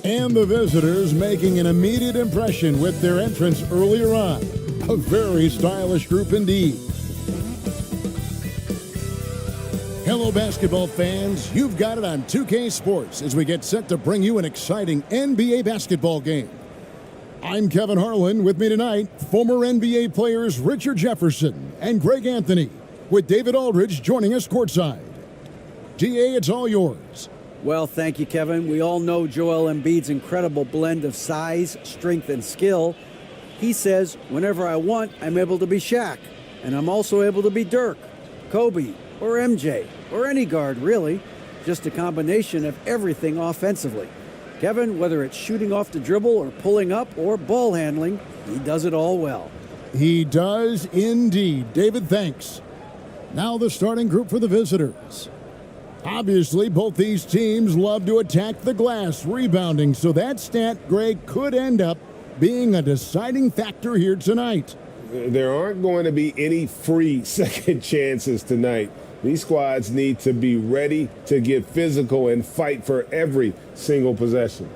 And the visitors making an immediate impression with their entrance earlier on. A very stylish group indeed. Hello, basketball fans. You've got it on 2K Sports as we get set to bring you an exciting NBA basketball game. I'm Kevin Harlan. With me tonight, former NBA players Richard Jefferson and Greg Anthony, with David Aldridge joining us courtside. DA, it's all yours. Well, thank you, Kevin. We all know Joel Embiid's incredible blend of size, strength, and skill. He says, whenever I want, I'm able to be Shaq. And I'm also able to be Dirk, Kobe, or MJ, or any guard, really. Just a combination of everything offensively. Kevin, whether it's shooting off the dribble or pulling up or ball handling, he does it all well. He does indeed. David, thanks. Now the starting group for the visitors. Obviously, both these teams love to attack the glass, rebounding, so that stat, Greg, could end up being a deciding factor here tonight. There aren't going to be any free second chances tonight. These squads need to be ready to get physical and fight for every single possession.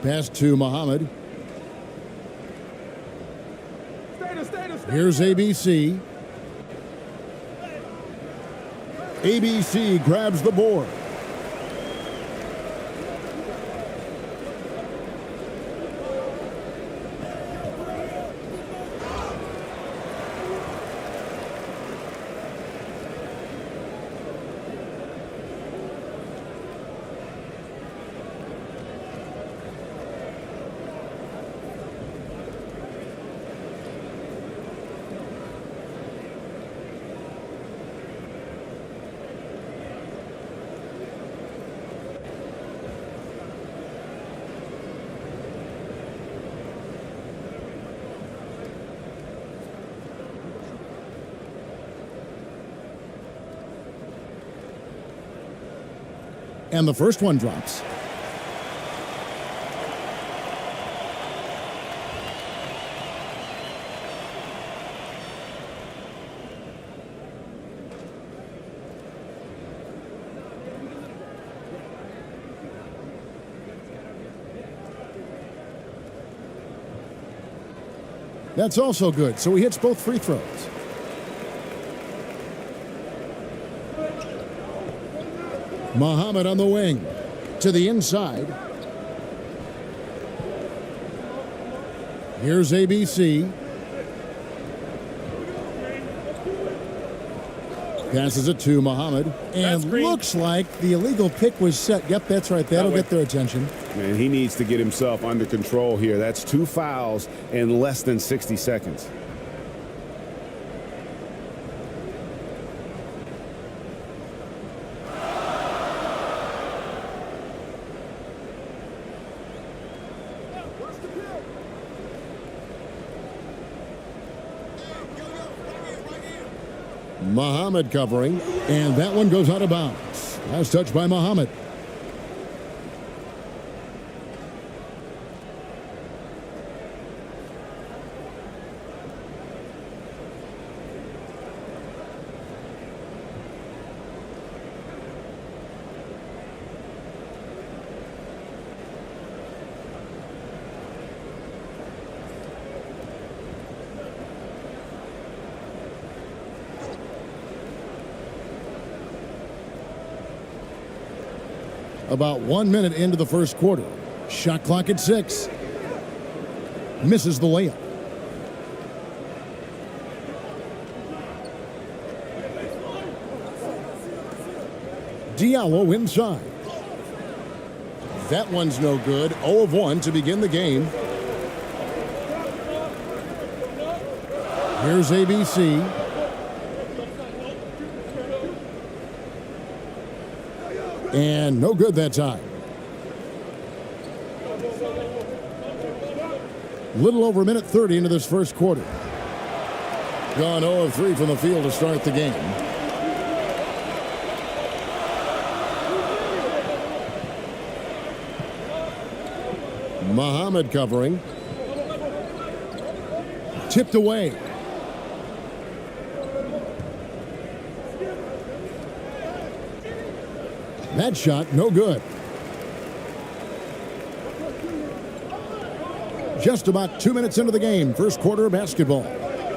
Pass to Muhammad. Here's ABC. ABC grabs the board. And the first one drops. That's also good, so he hits both free throws. Muhammad on the wing, to the inside. Here's ABC. Passes it to Muhammad. And looks like the illegal pick was set. Yep, that's right. That'll get their attention. Man, he needs to get himself under control here. That's 2 fouls in less than 60 seconds. Muhammad covering, and that one goes out of bounds. Last touch by Muhammad. About 1 minute into the first quarter. Shot clock at 6. Misses the layup. Diallo inside. That one's no good. 0 of 1 to begin the game. Here's ABC. And no good that time. Little over a minute 30 into this first quarter. Gone 0 of 3 from the field to start the game. Muhammad covering. Tipped away. That shot, no good. Just about 2 minutes into the game, first quarter of basketball.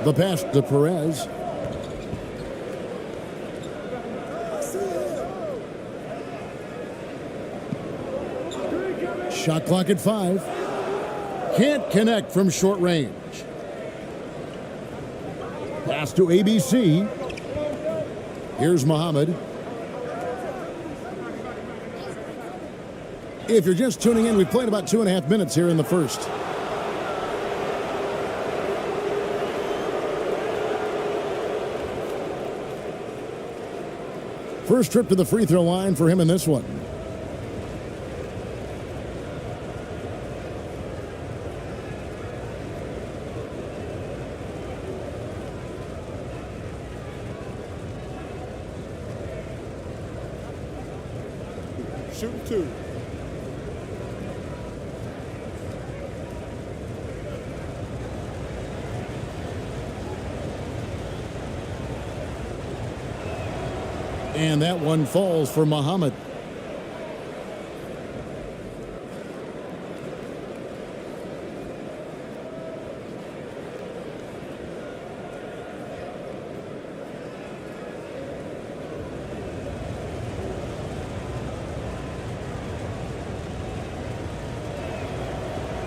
The pass to Perez. Shot clock at 5. Can't connect from short range. Pass to ABC. Here's Muhammad. If you're just tuning in, we've played about 2.5 minutes here in the first. First trip to the free throw line for him in this one. Shooting 2. And that one falls for Muhammad.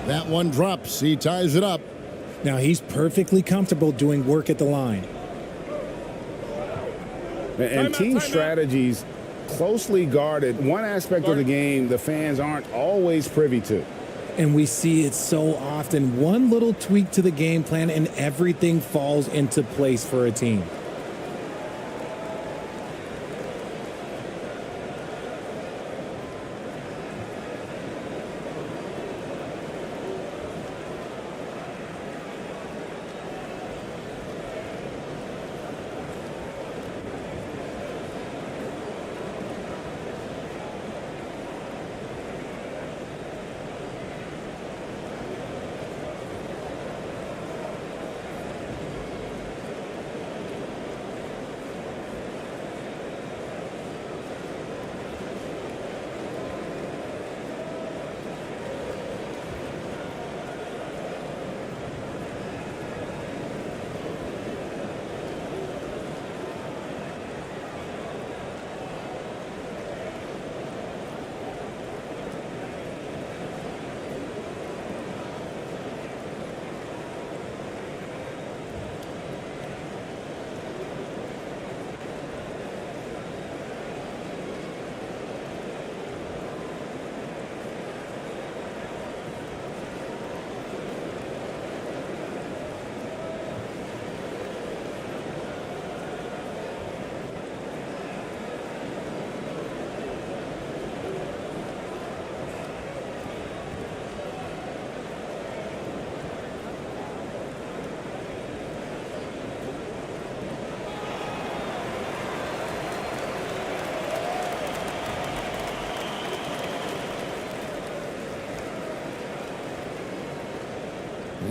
That one drops. He ties it up. Now he's perfectly comfortable doing work at the line. And team strategies closely guarded. One aspect of the game the fans aren't always privy to. And we see it so often. One little tweak to the game plan and everything falls into place for a team.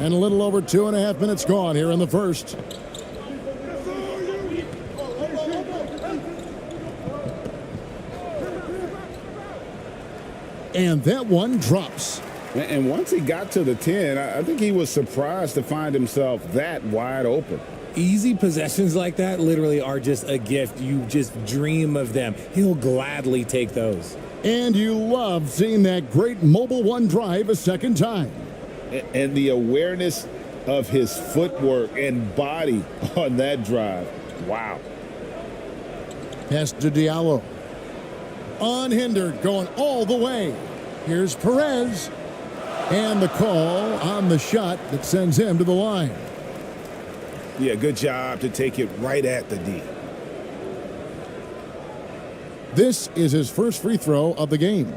And a little over 2.5 minutes gone here in the first. And that one drops. And once he got to the 10, I think he was surprised to find himself that wide open. Easy possessions like that literally are just a gift. You just dream of them. He'll gladly take those. And you love seeing that great mobile one drive a second time. And the awareness of his footwork and body on that drive. Wow. Pass to Diallo. Unhindered, going all the way. Here's Perez. And the call on the shot that sends him to the line. Yeah, good job to take it right at the D. This is his first free throw of the game.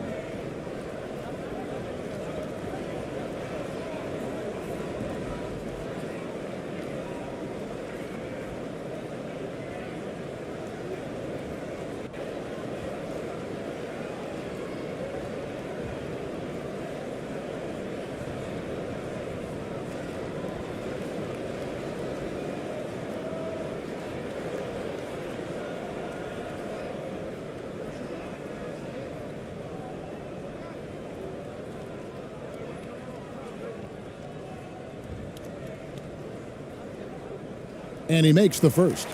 And he makes the first.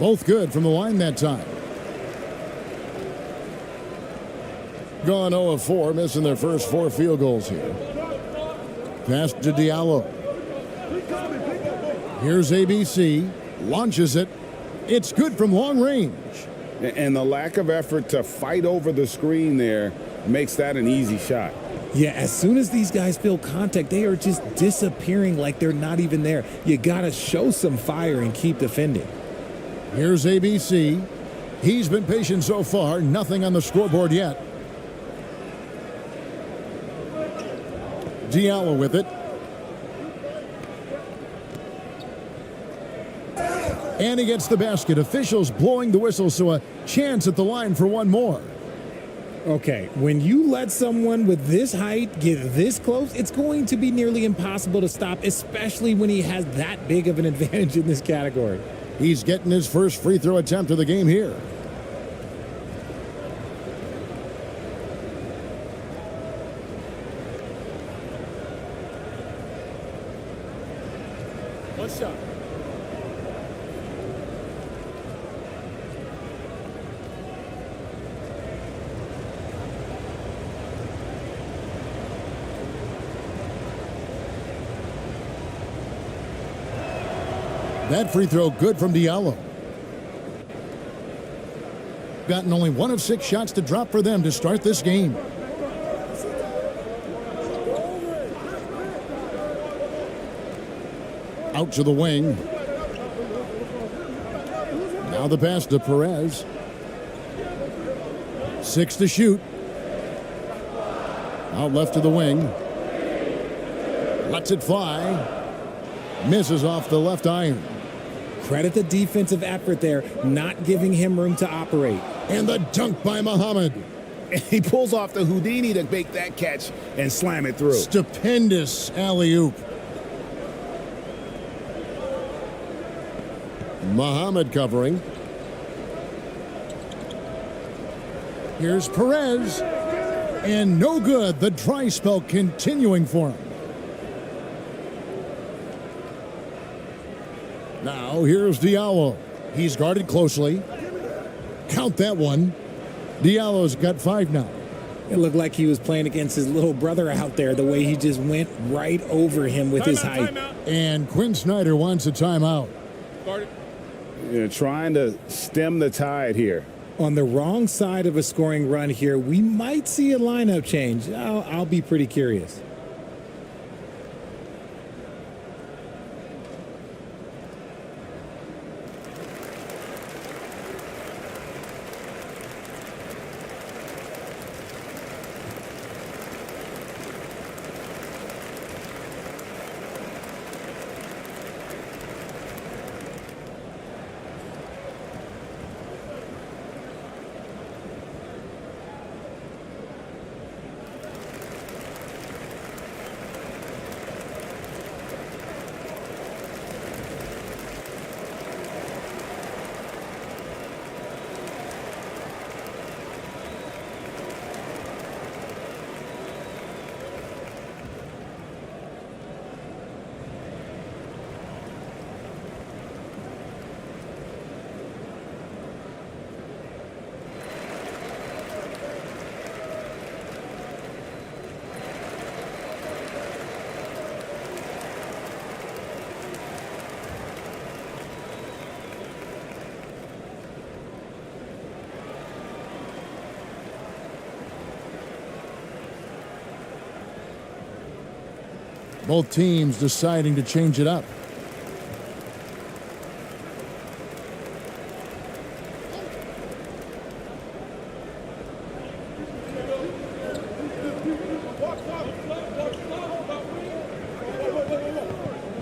Both good from the line that time. Gone 0 of 4, missing their first 4 field goals here. Pass to Diallo. Here's ABC. Launches it. It's good from long range. And the lack of effort to fight over the screen there makes that an easy shot. Yeah, as soon as these guys feel contact, they are just disappearing like they're not even there. You got to show some fire and keep defending. Here's ABC. He's been patient so far. Nothing on the scoreboard yet. Diallo with it. And he gets the basket. Officials blowing the whistle, so a chance at the line for one more. Okay, when you let someone with this height get this close, it's going to be nearly impossible to stop, especially when he has that big of an advantage in this category. He's getting his first free throw attempt of the game here. What's up? That free throw good from Diallo. Gotten only 1 of 6 shots to drop for them to start this game. Out to the wing. Now the pass to Perez. 6 to shoot. Out left to the wing. Lets it fly. Misses off the left iron. Credit the defensive effort there, not giving him room to operate. And the dunk by Muhammad. He pulls off the Houdini to make that catch and slam it through. Stupendous alley-oop. Muhammad covering. Here's Perez. And no good. The dry spell continuing for him. Now here's Diallo. He's guarded closely. Count that one. Diallo's got 5 now. It looked like he was playing against his little brother out there, the way he just went right over him with his height. And Quinn Snyder wants a timeout. Trying to stem the tide here. On the wrong side of a scoring run here, we might see a lineup change. I'll be pretty curious. Both teams deciding to change it up.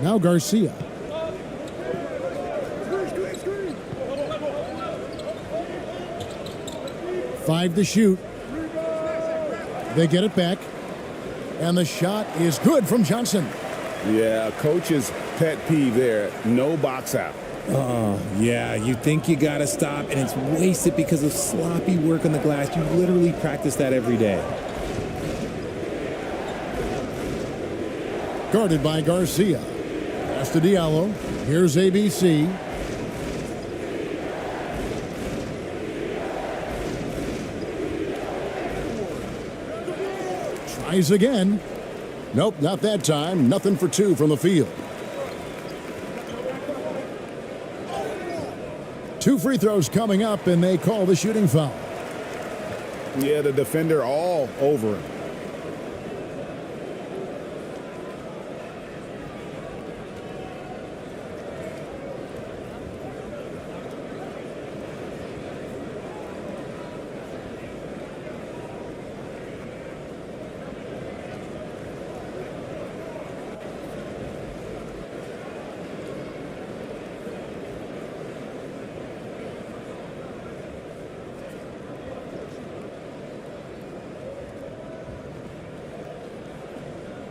Now Garcia. Five to shoot. They get it back. And the shot is good from Johnson. Yeah, coach's pet peeve there. No box out. Yeah, you think you got to stop, and it's wasted because of sloppy work on the glass. You literally practice that every day. Guarded by Garcia. Pass to Diallo. Here's ABC. Tries again. Nope, not that time. Nothing for two from the field. 2 free throws coming up, and they call the shooting foul. Yeah, the defender all over him.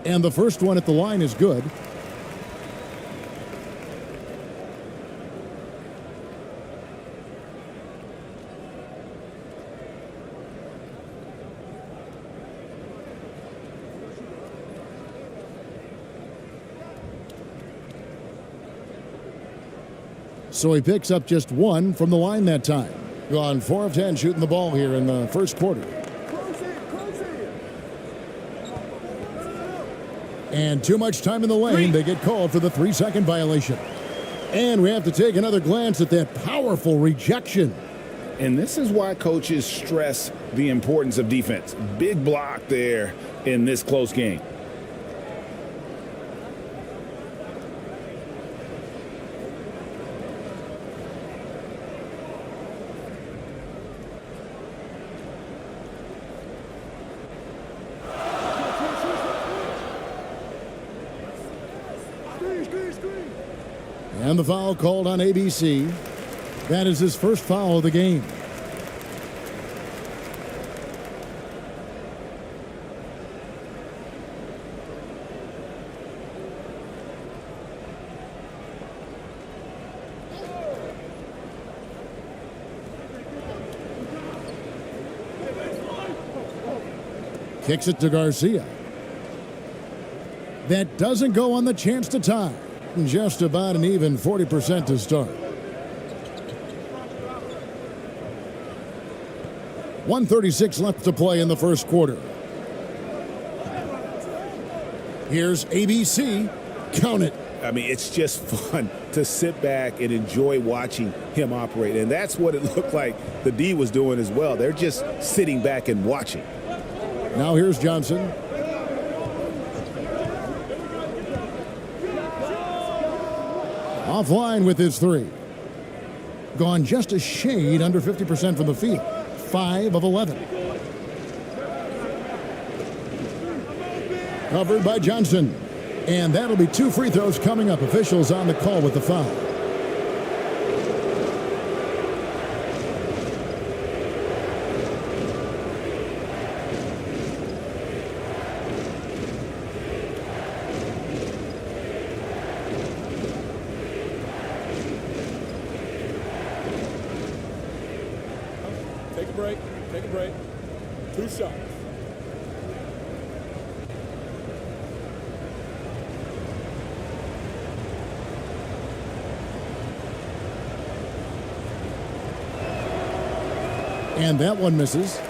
And the first one at the line is good. So he picks up just 1 from the line that time. Gone 4 of 10 shooting the ball here in the first quarter. And too much time in the lane. They get called for the 3-second violation. And we have to take another glance at that powerful rejection. And this is why coaches stress the importance of defense. Big block there in this close game. And the foul called on ABC. That is his first foul of the game. Kicks it to Garcia. That doesn't go on the chance to tie. Just about an even 40% to start. 1:36 left to play in the first quarter. Here's ABC. Count it. I mean, it's just fun to sit back and enjoy watching him operate. And that's what it looked like the D was doing as well. They're just sitting back and watching. Now here's Johnson. Offline with his 3. Gone just a shade under 50% from the field. 5 of 11. Covered by Johnson. And that'll be 2 free throws coming up. Officials on the call with the foul. Take a break. Take a break. 2 shots. And that one misses.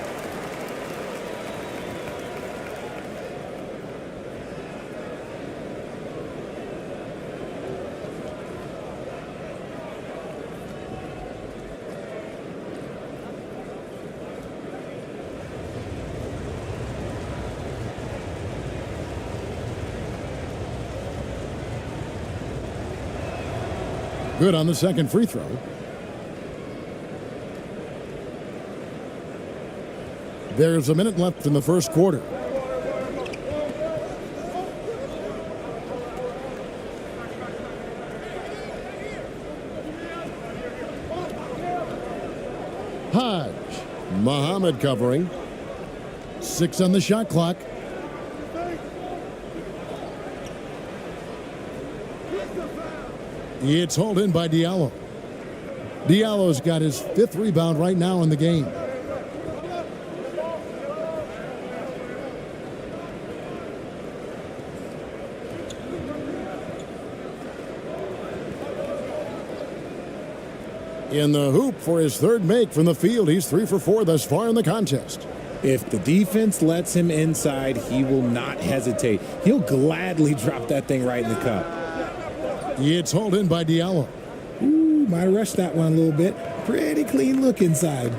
Good on the second free throw. There's a minute left in the first quarter. Hodge. Muhammad covering. 6 on the shot clock. It's hauled in by Diallo. Diallo's got his 5th rebound right now in the game. In the hoop for his 3rd make from the field. He's 3 for 4 thus far in the contest. If the defense lets him inside, he will not hesitate. He'll gladly drop that thing right in the cup. It's hauled in by Diallo. Ooh, might have rushed that one a little bit. Pretty clean look inside.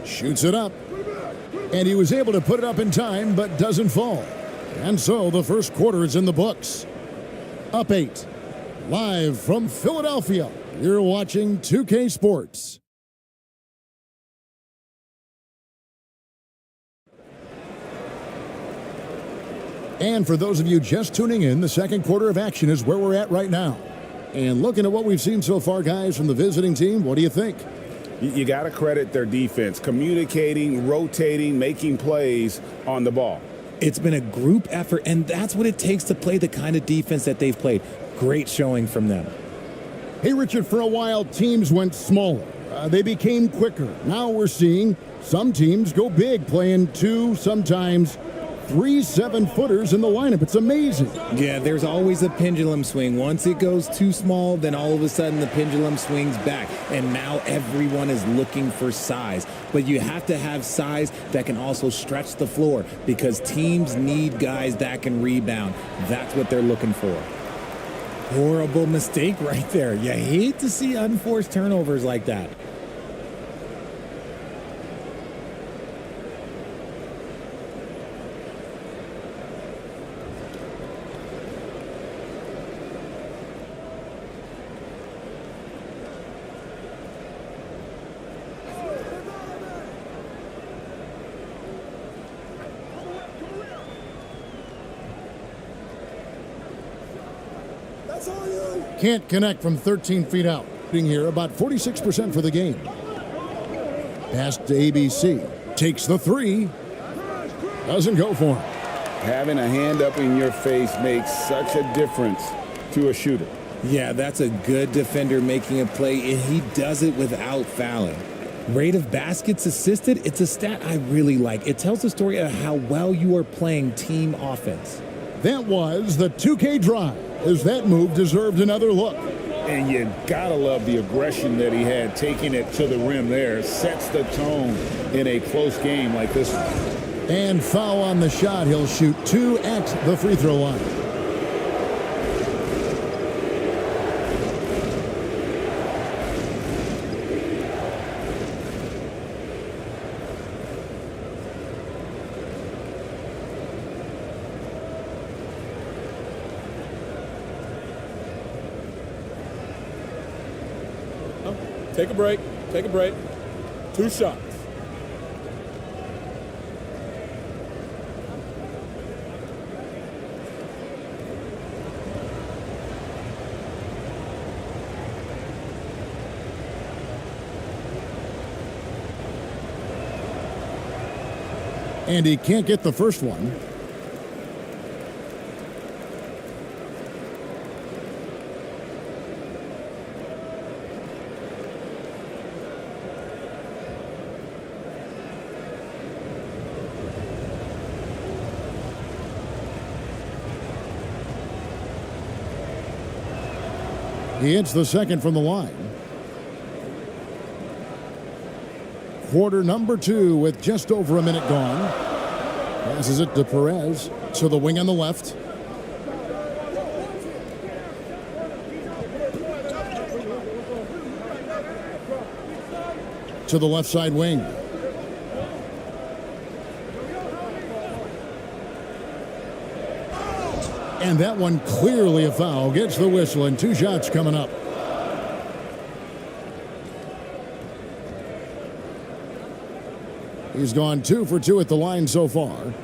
Shoots it up. And he was able to put it up in time, but doesn't fall. And so the first quarter is in the books. Up 8. Live from Philadelphia, you're watching 2K Sports. And for those of you just tuning in, the second quarter of action is where we're at right now. And looking at what we've seen so far, guys, from the visiting team, what do you think? You got to credit their defense, communicating, rotating, making plays on the ball. It's been a group effort, and that's what it takes to play the kind of defense that they've played. Great showing from them. Hey, Richard, for a while, teams went smaller. They became quicker. Now we're seeing some teams go big, playing 2, sometimes 3 7-footers in the lineup. It's amazing. Yeah, there's always a pendulum swing. Once it goes too small, then all of a sudden the pendulum swings back. And now everyone is looking for size. But you have to have size that can also stretch the floor because teams need guys that can rebound. That's what they're looking for. Horrible mistake right there. You hate to see unforced turnovers like that. Can't connect from 13 feet out. Being here about 46% for the game. Pass to ABC. Takes the 3. Doesn't go for him. Having a hand up in your face makes such a difference to a shooter. Yeah, that's a good defender making a play, and he does it without fouling. Rate of baskets assisted, it's a stat I really like. It tells the story of how well you are playing team offense. That was the 2K drive, as that move deserved another look. And you gotta love the aggression that he had, taking it to the rim there. Sets the tone in a close game like this one. And foul on the shot. He'll shoot 2 at the free throw line. Take a break. Take a break. 2 shots. And he can't get the first one. He hits the second from the line. Quarter number 2 with just over a minute gone. Passes it to Perez. To the wing on the left. To the left side wing. And that one clearly a foul. Gets the whistle and 2 shots coming up. He's gone 2 for 2 at the line so far.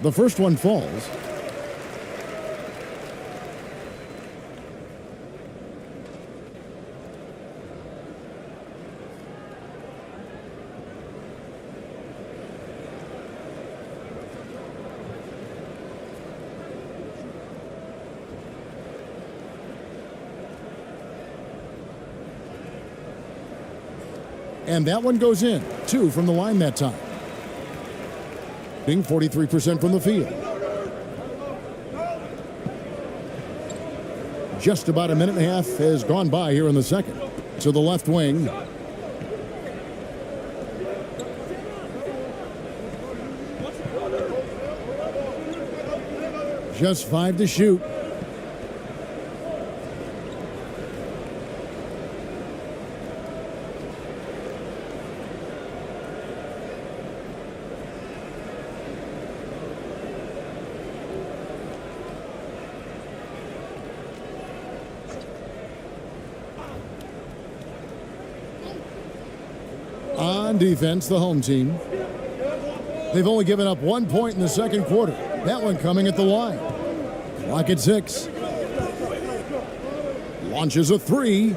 The first one falls. And that one goes in. 2 from the line that time. Being 43% from the field. Just about a minute and a half has gone by here in the second. To the left wing. Just 5 to shoot. On defense, the home team. They've only given up 1 point in the second quarter. That one coming at the line. Clock at 6. Launches a 3.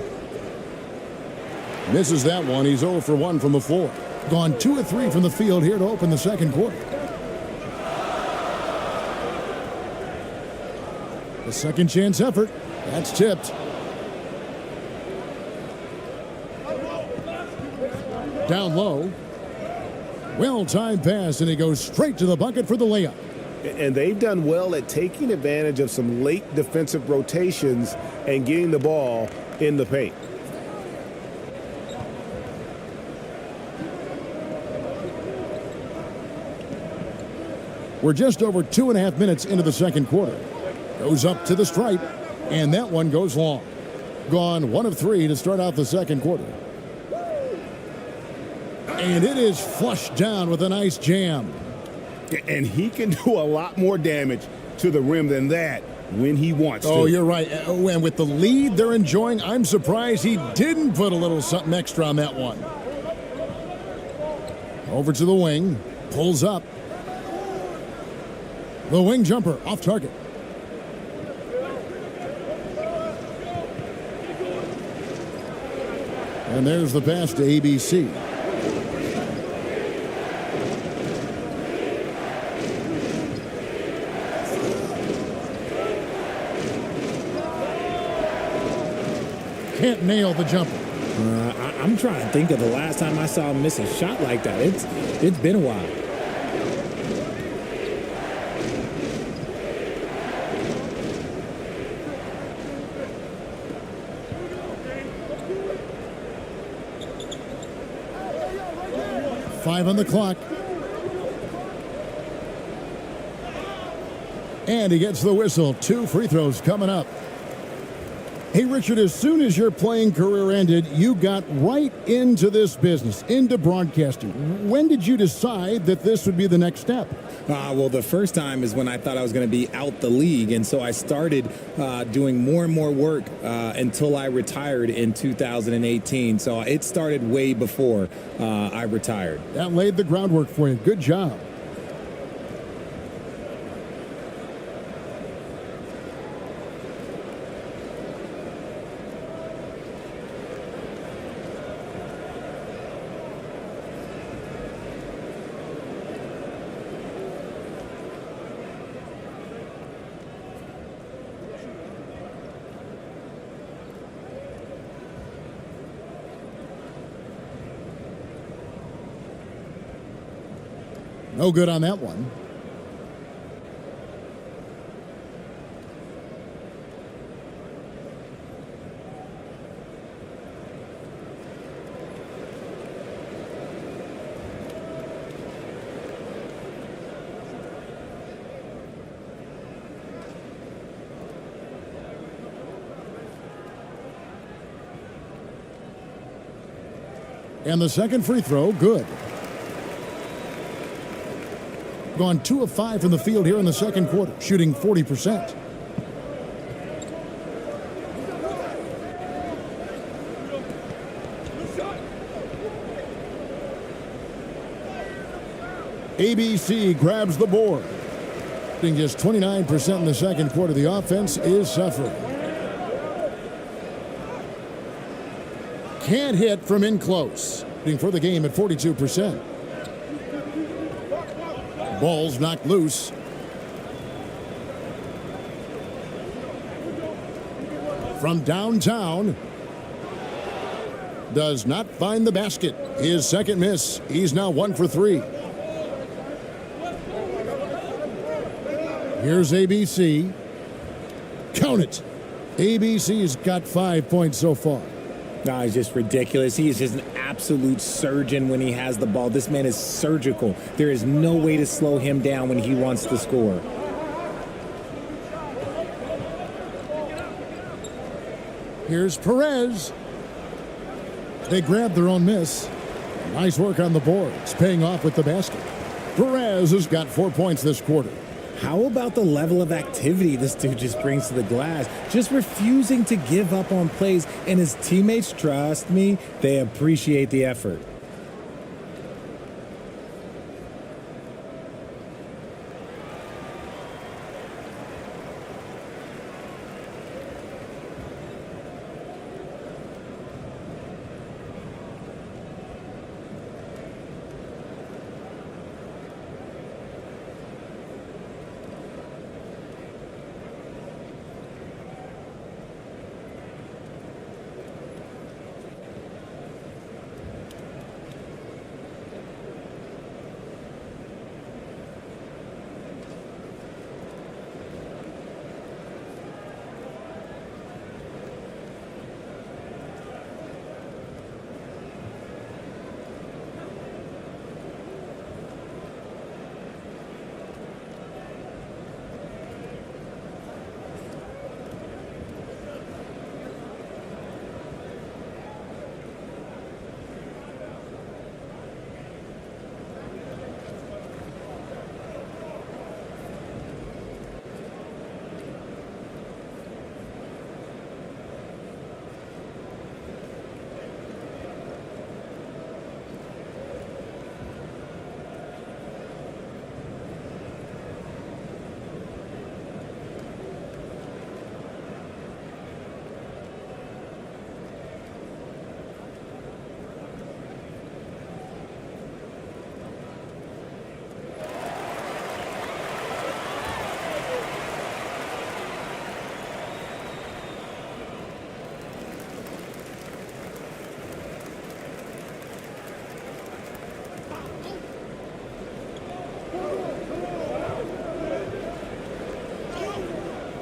Misses that one. He's 0 for 1 from the floor. Gone 2 of 3 from the field here to open the second quarter. The second chance effort. That's tipped. Down low. Well-timed pass, and he goes straight to the bucket for the layup. And they've done well at taking advantage of some late defensive rotations and getting the ball in the paint. We're just over 2.5 minutes into the second quarter. Goes up to the stripe, and that one goes long. Gone 1 of 3 to start out the second quarter. And it is flushed down with a nice jam. And he can do a lot more damage to the rim than that when he wants to. Oh, you're right. And with the lead they're enjoying, I'm surprised he didn't put a little something extra on that one. Over to the wing. Pulls up. The wing jumper off target. And there's the pass to ABC. Can't nail the jumper. I'm trying to think of the last time I saw him miss a shot like that. It's been a while. Five on the clock. And he gets the whistle. 2 free throws coming up. Hey, Richard, as soon as your playing career ended, you got right into this business, into broadcasting. When did you decide that this would be the next step? Well, the first time is when I thought I was going to be out the league, and so I started doing more and more work until I retired in 2018. So it started way before I retired. That laid the groundwork for you. Good job. No good on that one. And the second free throw, good. Gone 2 of 5 from the field here in the second quarter, shooting 40%. ABC grabs the board. shooting just 29% in the second quarter. The offense is suffering. Can't hit from in close. Shooting for the game at 42%. Ball's knocked loose. From downtown. Does not find the basket. His second miss. He's now 1 for 3. Here's ABC. Count it. ABC's got 5 points so far. No, it's just ridiculous. He is just an absolute surgeon when he has the ball. This man is surgical. There is no way to slow him down when he wants to score. Here's Perez. They grab their own miss. Nice work on the boards, paying off with the basket. Perez has got 4 points this quarter. How about the level of activity this dude just brings to the glass? Just refusing to give up on plays, and his teammates, trust me, they appreciate the effort.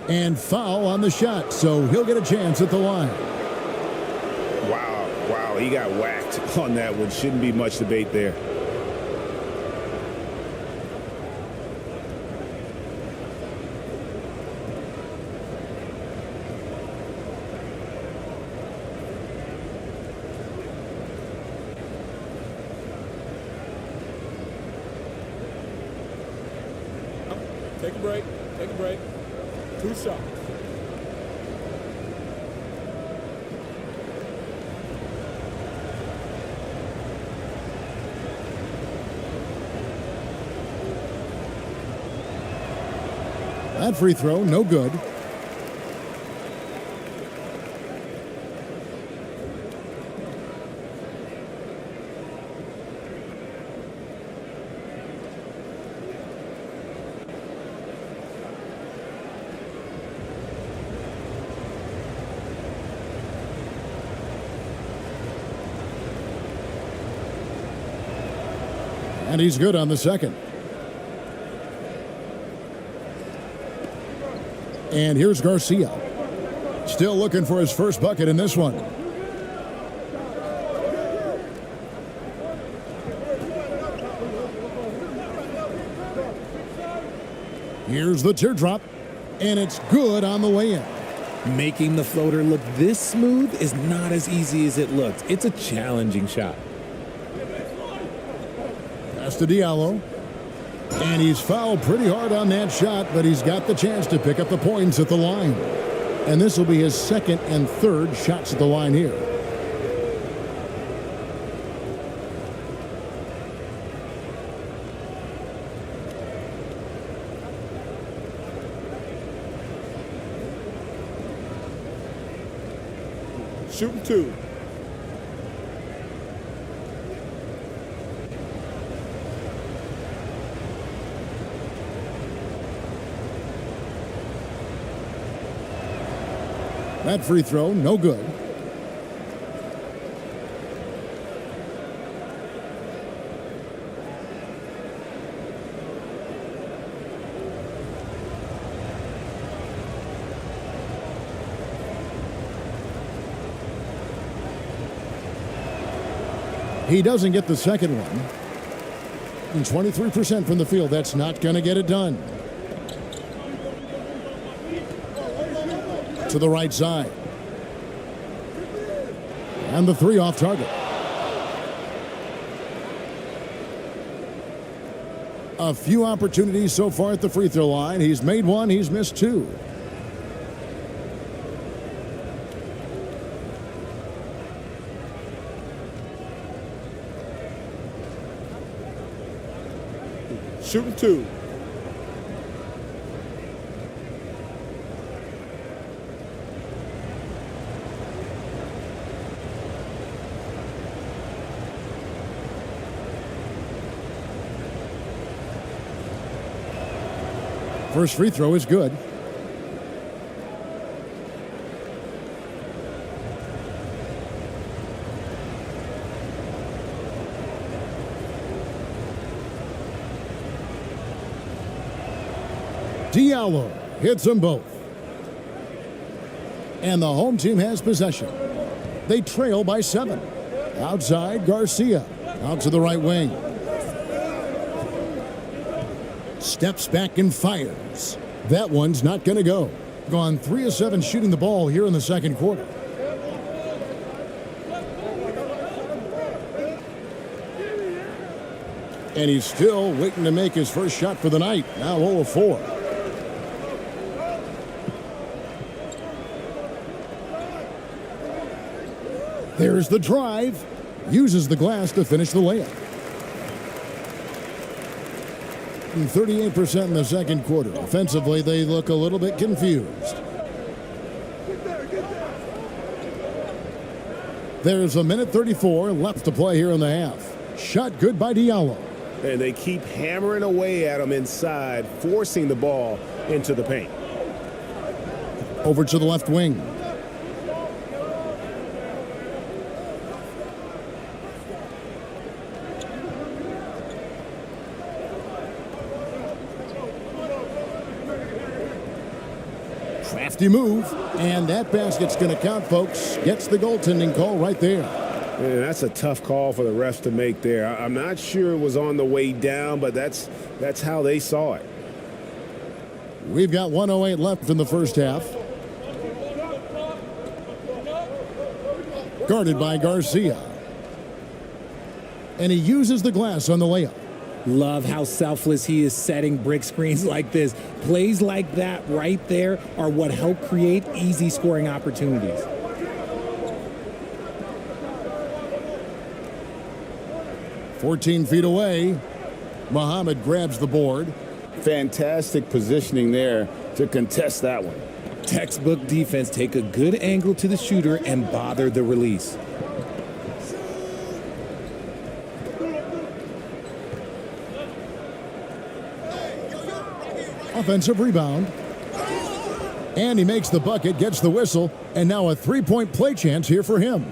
And foul on the shot, so he'll get a chance at the line. Wow, he got whacked on that one. Shouldn't be much debate there. Take a break. Take a break. 2 shots. That free throw, no good. And he's good on the second. And here's Garcia. Still looking for his first bucket in this one. Here's the teardrop. And it's good on the way in. Making the floater look this smooth is not as easy as it looks. It's a challenging shot. Pass to Diallo. And he's fouled pretty hard on that shot, but he's got the chance to pick up the points at the line. And this will be his second and third shots at the line here. Shooting 2. That free throw, no good. He doesn't get the second one. And 23% from the field. That's not going to get it done. To the right side. And the 3 off target. A few opportunities so far at the free throw line. He's made 1, he's missed 2. Shooting 2. First free throw is good. Diallo hits them both. And the home team has possession. They trail by 7. Outside, Garcia. Out to the right wing. Steps back and fires. That one's not going to go. Gone 3 of 7 shooting the ball here in the second quarter. And he's still waiting to make his first shot for the night. Now 0 of 4. There's the drive. Uses the glass to finish the layup. 38% in the second quarter. Offensively, they look a little bit confused. There's a minute 34 left to play here in the half. Shot good by Diallo. And they keep hammering away at him inside, forcing the ball into the paint. Over to the left wing. Crafty move, and that basket's going to count, folks. Gets the goaltending call right there. Man, that's a tough call for the refs to make there. I'm not sure it was on the way down, but that's how they saw it. We've got 1:08 left in the first half. Guarded by Garcia. And he uses the glass on the layup. Love how selfless he is setting brick screens like this. Plays like that right there are what help create easy scoring opportunities. "14 feet away. Muhammad grabs the board. Fantastic positioning there to contest that one. Textbook defense. Take a good angle to the shooter and bother the release. Offensive rebound. And he makes the bucket, gets the whistle, and now a three-point play chance here for him.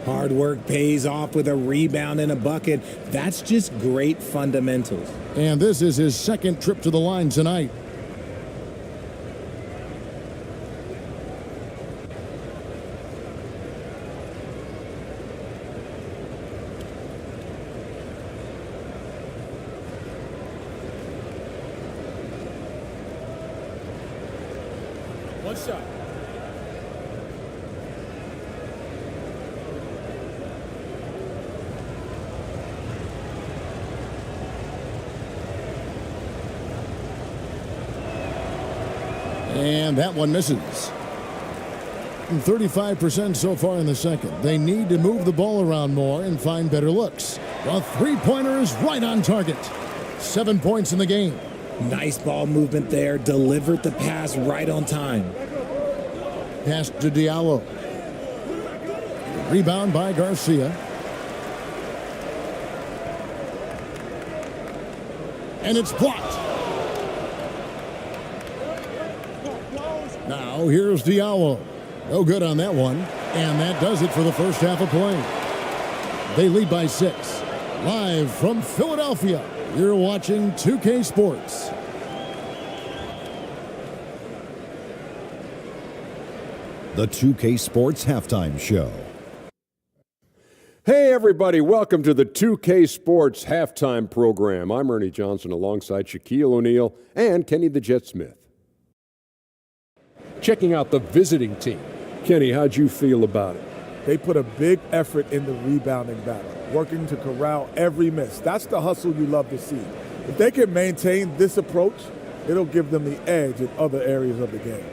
Hard work pays off with a rebound and a bucket. That's just great fundamentals. And this is his second trip to the line tonight. One shot. And that one misses. 35% so far in the second. They need to move the ball around more and find better looks. The three-pointer is right on target. 7 points in the game. Nice ball movement there. Delivered the pass right on time. Pass to Diallo. Rebound by Garcia. And it's blocked. Now here's Diallo. No good on that one. And that does it for the first half of play. They lead by 6. Live from Philadelphia, you're watching 2K Sports. The 2K Sports Halftime Show. Hey, everybody. Welcome to the 2K Sports Halftime Program. I'm Ernie Johnson alongside Shaquille O'Neal and Kenny the Jet Smith. Checking out the visiting team. Kenny, how'd you feel about it? They put a big effort in the rebounding battle, working to corral every miss. That's the hustle you love to see. If they can maintain this approach, it'll give them the edge in other areas of the game.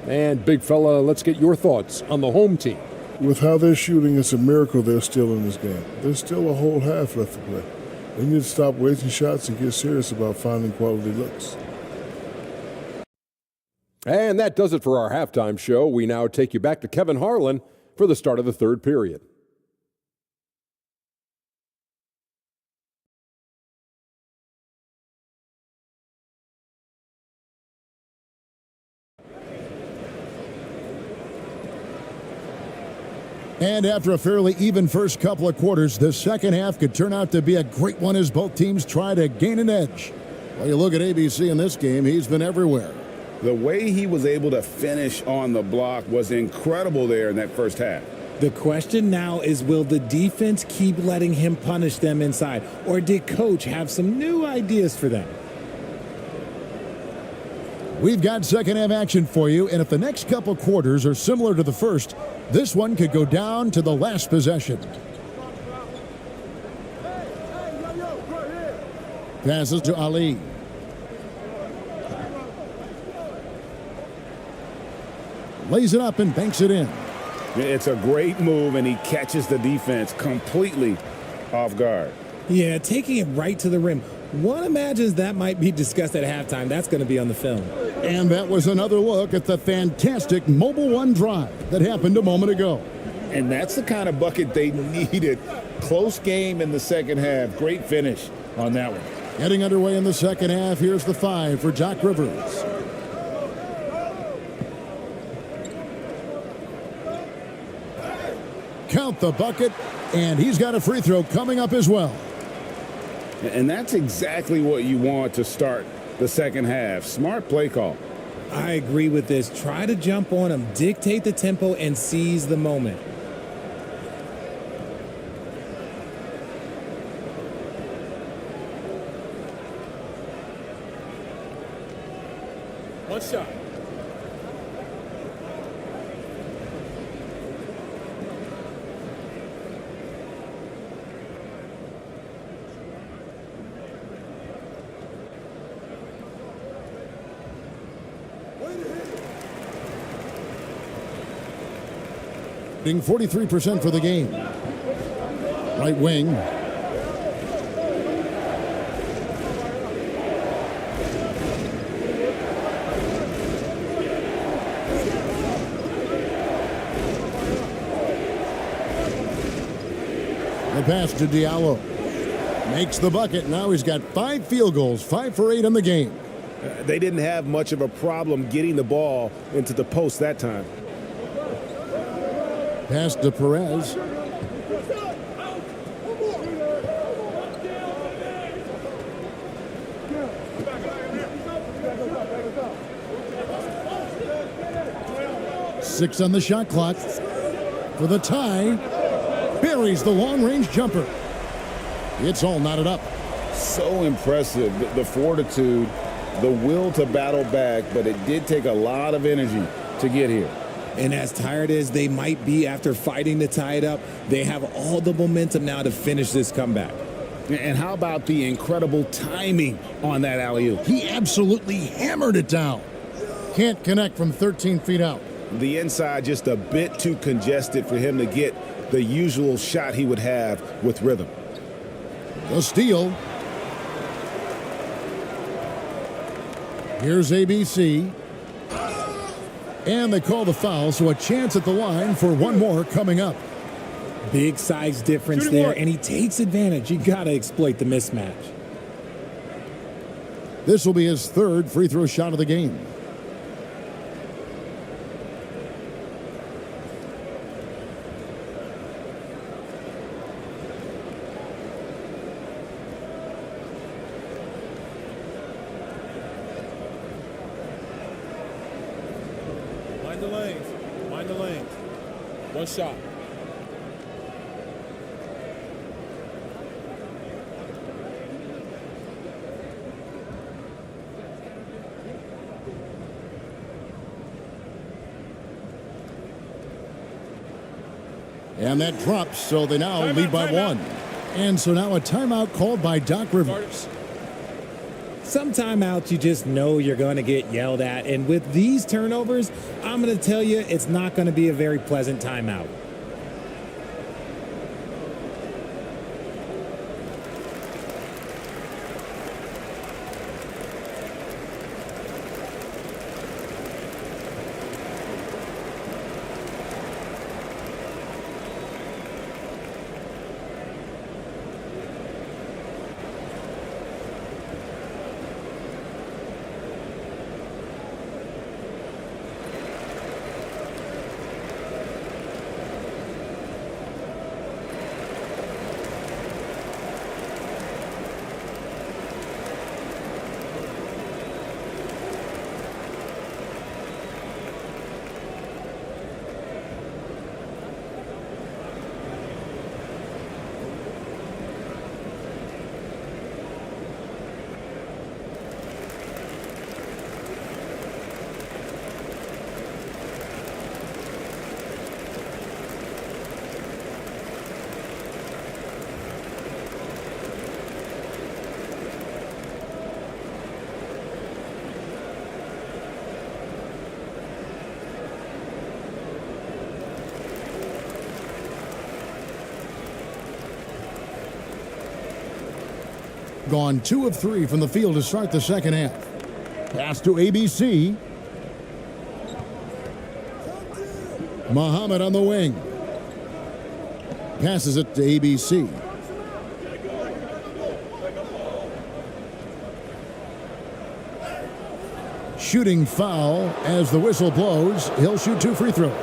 And big fella, let's get your thoughts on the home team. With how they're shooting, it's a miracle they're still in this game. There's still a whole half left to play. They need to stop wasting shots and get serious about finding quality looks. And that does it for our halftime show. We now take you back to Kevin Harlan for the start of the third period. And after a fairly even first couple of quarters, the second half could turn out to be a great one as both teams try to gain an edge. Well, you look at ABC in this game, he's been everywhere. The way he was able to finish on the block was incredible there in that first half. The question now is, will the defense keep letting him punish them inside, or did Coach have some new ideas for them? We've got second half action for you, and if the next couple quarters are similar to the first, this one could go down to the last possession. Passes to Ali. Lays it up and banks it in. It's a great move, and he catches the defense completely off guard. Yeah, taking it right to the rim. One imagines that might be discussed at halftime. That's going to be on the film. And that was another look at the fantastic Mobile One drive that happened a moment ago. And that's the kind of bucket they needed. Close game in the second half. Great finish on that one. Getting underway in the second half, here's the 5 for Doc Rivers. Count the bucket, and he's got a free throw coming up as well. And that's exactly what you want to start the second half. Smart play call. I agree with this. Try to jump on him, dictate the tempo, and seize the moment. One shot. Shooting 43% for the game. Right wing. The pass to Diallo. Makes the bucket. Now he's got 5 field goals, 5 for 8 in the game. They didn't have much of a problem getting the ball into the post that time. Pass to Perez. Six on the shot clock for the tie. Buries the long-range jumper. It's all knotted up. So impressive. The fortitude, the will to battle back, but it did take a lot of energy to get here. And as tired as they might be after fighting to tie it up, they have all the momentum now to finish this comeback. And how about the incredible timing on that alley-oop? He absolutely hammered it down. Can't connect from 13 feet out. The inside just a bit too congested for him to get the usual shot he would have with rhythm. The steal. Here's ABC. And they call the foul, so a chance at the line for one more coming up. Big size difference there, and he takes advantage. You got to exploit the mismatch. This will be his third free throw shot of the game. Mind the lanes. Mind the lanes. One shot. And that drops, so they now lead by one. And so now a timeout called by Doc Rivers. Some timeouts you just know you're going to get yelled at. And with these turnovers, I'm going to tell you it's not going to be a very pleasant timeout. Gone 2 of 3 from the field to start the second half. Pass to ABC. Muhammad on the wing. Passes it to ABC. Shooting foul as the whistle blows. He'll shoot 2 free throws.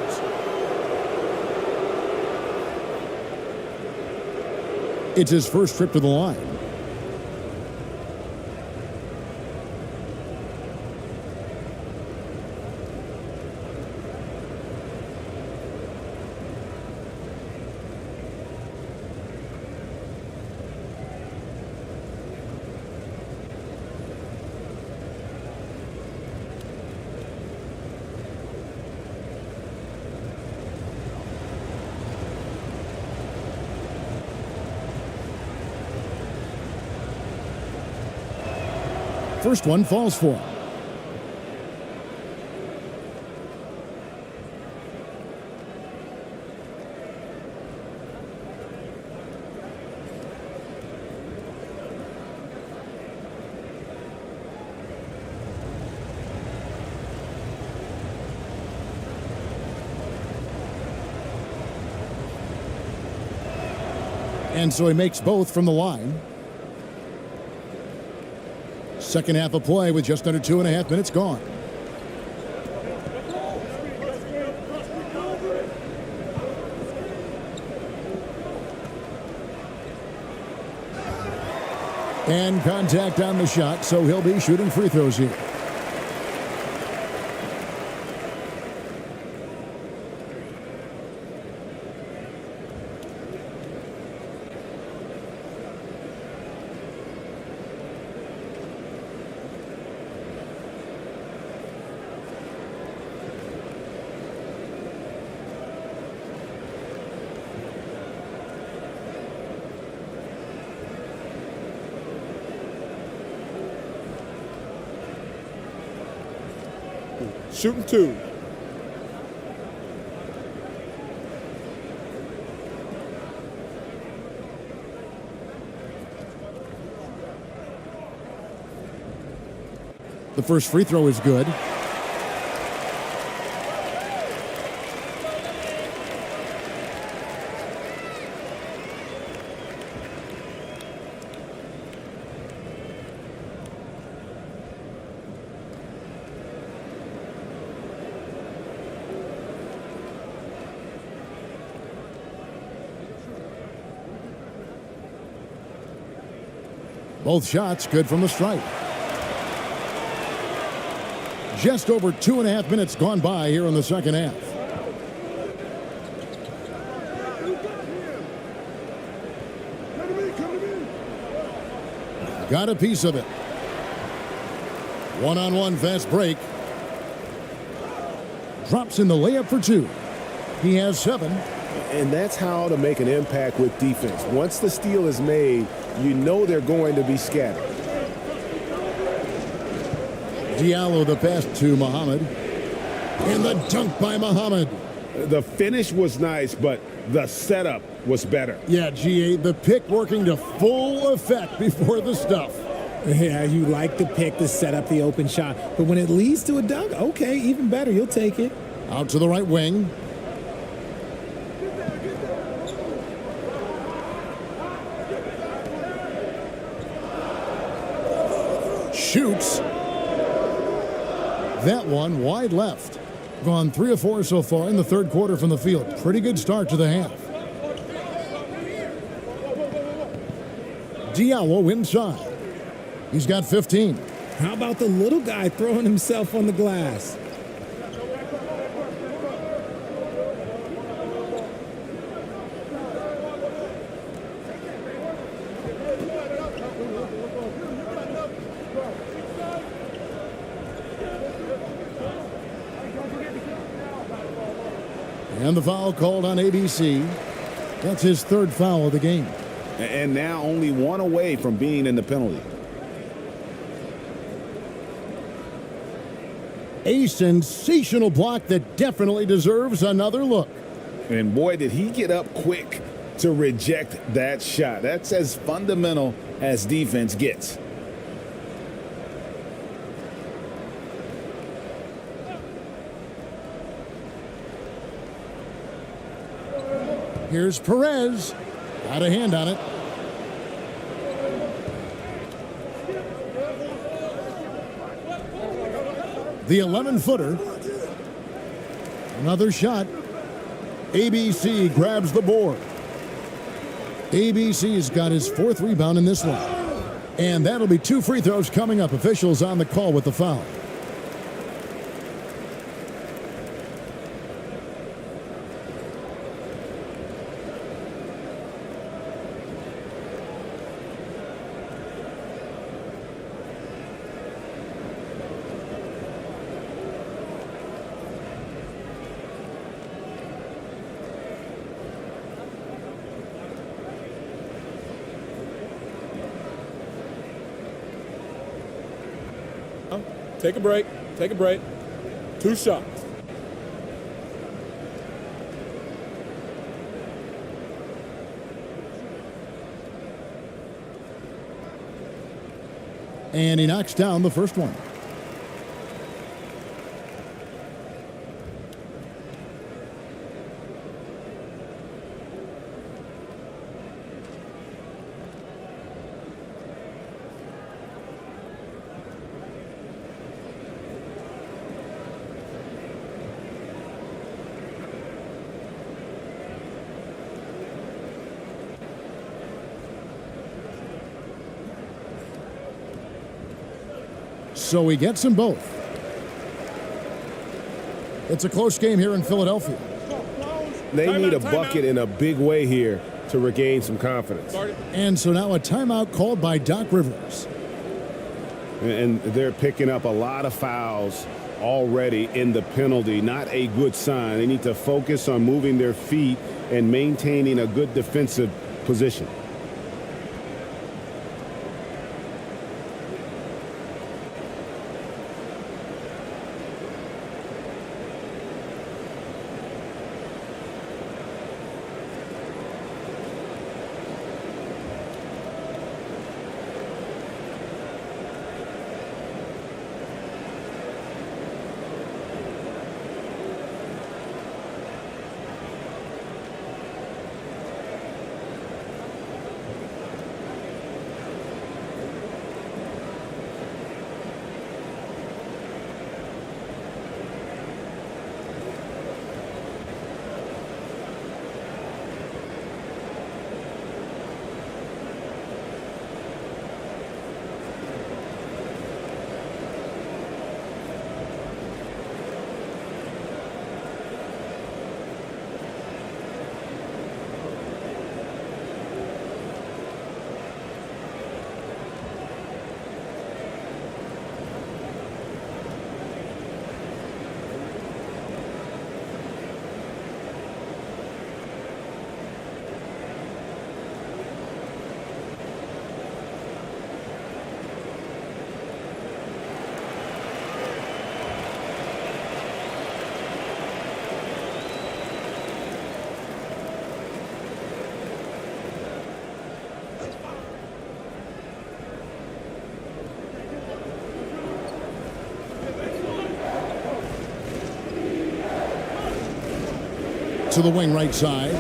It's his first trip to the line. First one falls for him. And so he makes both from the line. Second half of play with just under 2.5 minutes gone. And contact on the shot, so he'll be shooting free throws here. Shooting 2. The first free throw is good. Both shots good from the stripe. Just over 2.5 minutes gone by here in the second half. Got a piece of it. One-on-one fast break. Drops in the layup for two. He has 7. And that's how to make an impact with defense. Once the steal is made, you know they're going to be scattered. Diallo the pass to Muhammad. And the dunk by Muhammad. The finish was nice, but the setup was better. Yeah, GA, the pick working to full effect before the stuff. Yeah, you like the pick to set up the open shot. But when it leads to a dunk, okay, even better. You'll take it. Out to the right wing. Shoots. That one wide left. Gone 3 of 4 so far in the third quarter from the field. Pretty good start to the half. Diallo inside. He's got 15. How about the little guy throwing himself on the glass? And the foul called on ABC. That's his 3rd foul of the game. And now only 1 away from being in the penalty. A sensational block that definitely deserves another look. And boy, did he get up quick to reject that shot. That's as fundamental as defense gets. Here's Perez. Got a hand on it. The 11-footer. Another shot. ABC grabs the board. ABC's got his 4th rebound in this one. And that'll be 2 free throws coming up. Officials on the call with the foul. Take a break. Take a break. 2 shots. And he knocks down the first one. So he gets them both. It's a close game here in Philadelphia. They need a bucket in a big way here to regain some confidence. And so now a timeout called by Doc Rivers. And they're picking up a lot of fouls already in the penalty. Not a good sign. They need to focus on moving their feet and maintaining a good defensive position. To the wing right side.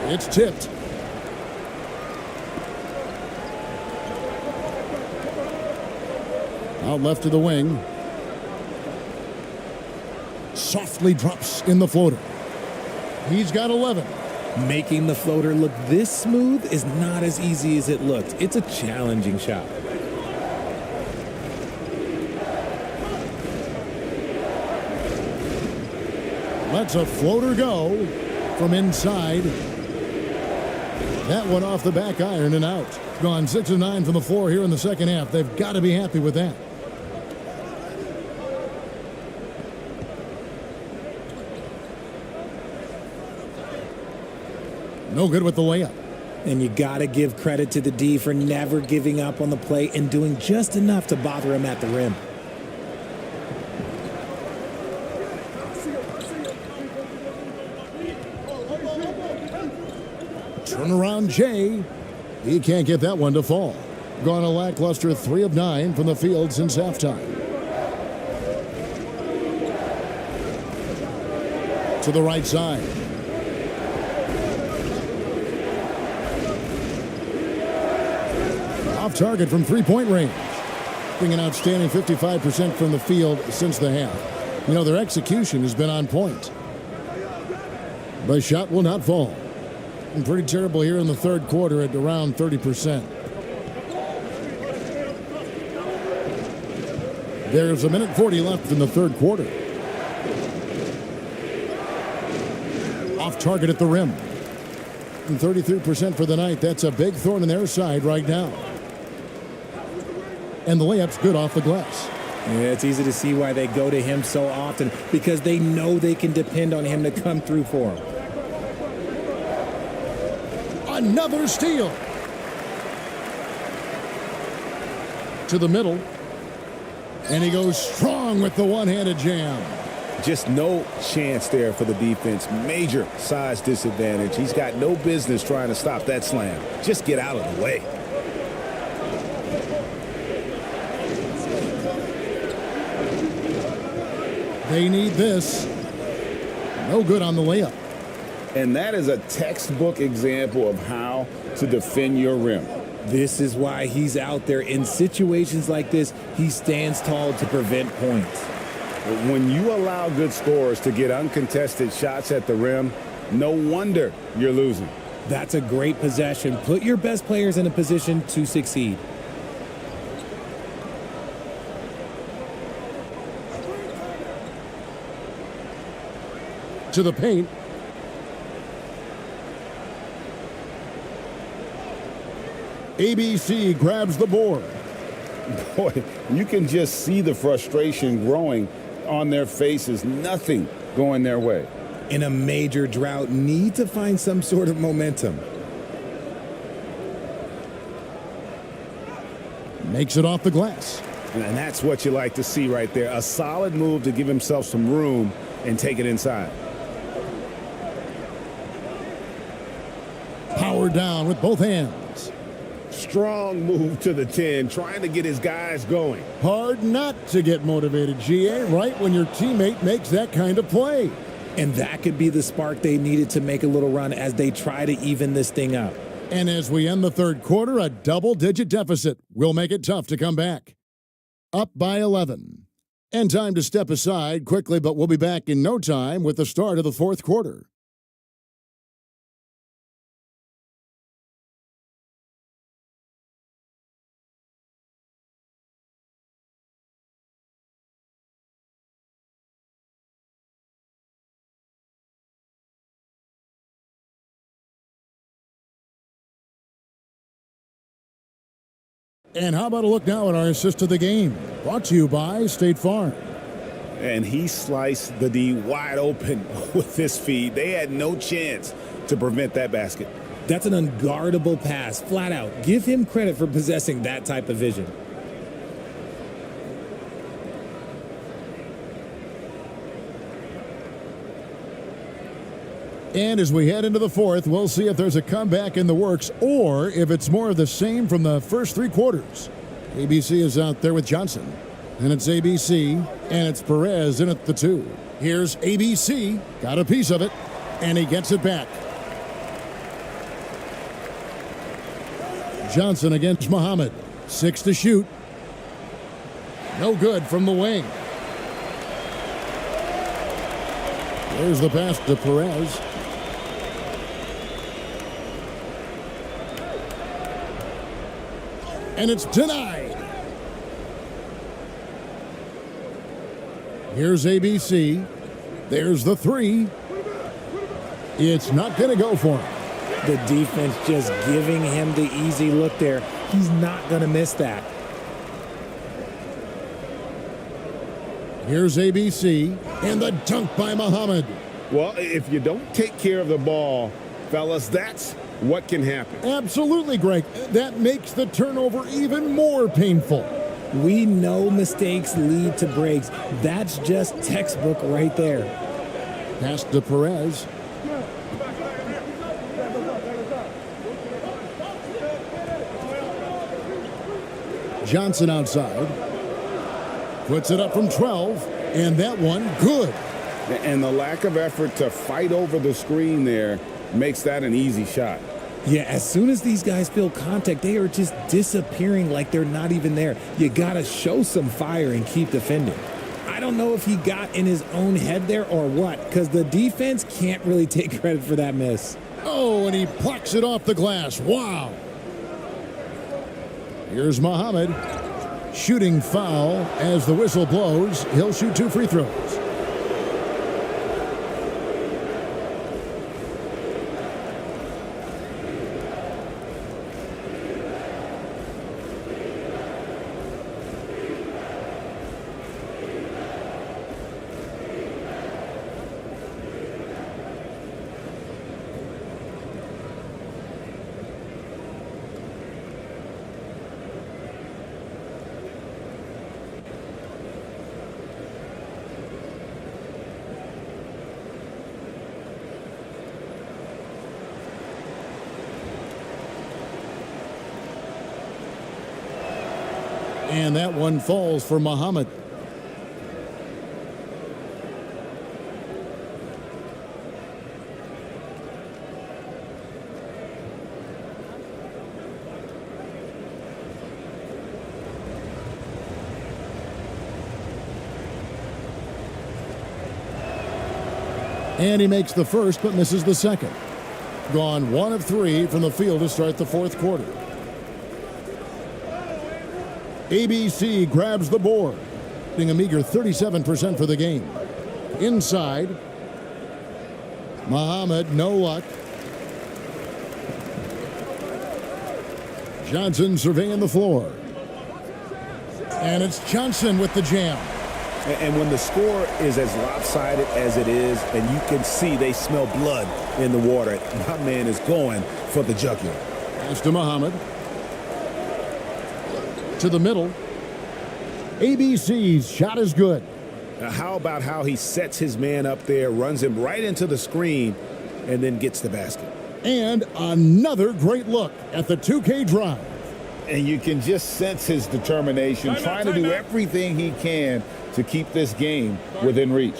It's tipped. Out left to the wing. Softly drops in the floater. He's got 11. Making the floater look this smooth is not as easy as it looks. It's a challenging shot. Lets a floater go from inside. That one off the back iron and out. Gone 6 of 9 from the floor here in the second half. They've got to be happy with that. No good with the layup. And you got to give credit to the D for never giving up on the play and doing just enough to bother him at the rim. Turnaround Jay. He can't get that one to fall. Gone a lackluster 3 of 9 from the field since halftime. To the right side. Off target from three-point range. Being an outstanding 55% from the field since the half. You know, their execution has been on point. The shot will not fall. And pretty terrible here in the third quarter at around 30%. There's a minute 40 left in the third quarter. Off target at the rim. And 33% for the night. That's a big thorn in their side right now. And the layup's good off the glass. Yeah, it's easy to see why they go to him so often, because they know they can depend on him to come through for them. Another steal. To the middle. And he goes strong with the one-handed jam. Just no chance there for the defense. Major size disadvantage. He's got no business trying to stop that slam. Just get out of the way. They need this. No good on the layup. And that is a textbook example of how to defend your rim. This is why he's out there. In situations like this, he stands tall to prevent points. When you allow good scorers to get uncontested shots at the rim, no wonder you're losing. That's a great possession. Put your best players in a position to succeed. To the paint. ABC grabs the board. Boy, you can just see the frustration growing on their faces. Nothing going their way. In a major drought, need to find some sort of momentum. Makes it off the glass. And that's what you like to see right there. A solid move to give himself some room and take it inside. Power down with both hands. Strong move to the 10, trying to get his guys going. Hard not to get motivated, GA, right when your teammate makes that kind of play. And that could be the spark they needed to make a little run as they try to even this thing up. And as we end the third quarter, a double-digit deficit will make it tough to come back. Up by 11. And time to step aside quickly, but we'll be back in no time with the start of the fourth quarter. And how about a look now at our assist of the game? Brought to you by State Farm. And he sliced the D wide open with this feed. They had no chance to prevent that basket. That's an unguardable pass, flat out. Give him credit for possessing that type of vision. And as we head into the fourth, we'll see if there's a comeback in the works or if it's more of the same from the first three quarters. ABC is out there with Johnson. And it's ABC, and it's Perez in at the 2. Here's ABC, got a piece of it, and he gets it back. Johnson against Muhammad. 6 to shoot. No good from the wing. There's the pass to Perez. And it's denied. Here's ABC. There's the 3. It's not going to go for him. The defense just giving him the easy look there. He's not going to miss that. Here's ABC. And the dunk by Muhammad. Well, if you don't take care of the ball, fellas, that's what can happen. Absolutely, Greg. That makes the turnover even more painful. We know mistakes lead to breaks. That's just textbook right there. Pass to Perez. Johnson outside. Puts it up from 12. And that one, good. And the lack of effort to fight over the screen there makes that an easy shot. Yeah, as soon as these guys feel contact, they are just disappearing like they're not even there. You got to show some fire and keep defending. I don't know if he got in his own head there or what, because the defense can't really take credit for that miss. Oh, and he plucks it off the glass. Wow. Here's Muhammad. Shooting foul as the whistle blows. He'll shoot 2 free throws. And that one falls for Muhammad. And he makes the first but misses the second. Gone 1 of 3 from the field to start the 4th quarter. ABC grabs the board, getting a meager 37% for the game. Inside, Muhammad, no luck. Johnson surveying the floor. And it's Johnson with the jam. And when the score is as lopsided as it is, and you can see they smell blood in the water, my man is going for the jugular. Pass to Muhammad. To the middle. ABC's shot is good. Now, how about how he sets his man up there, runs him right into the screen, and then gets the basket. And another great look at the 2K drive. And you can just sense his determination, trying to do everything he can to keep this game within reach.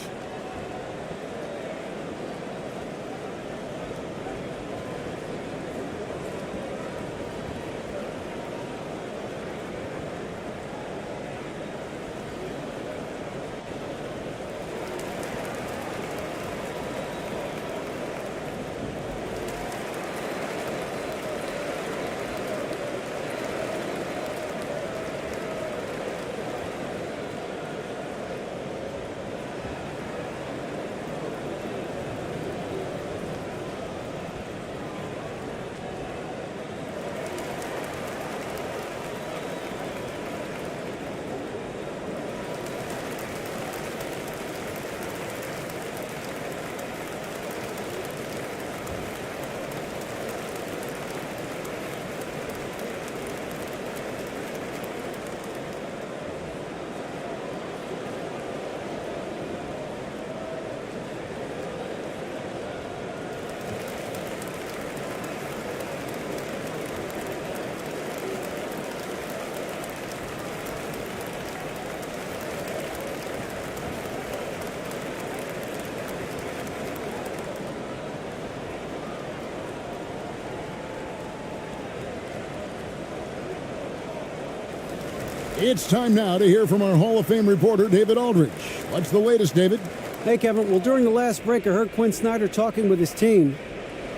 It's time now to hear from our Hall of Fame reporter, David Aldridge. What's the latest, David? Hey, Kevin. Well, during the last break, I heard Quinn Snyder talking with his team.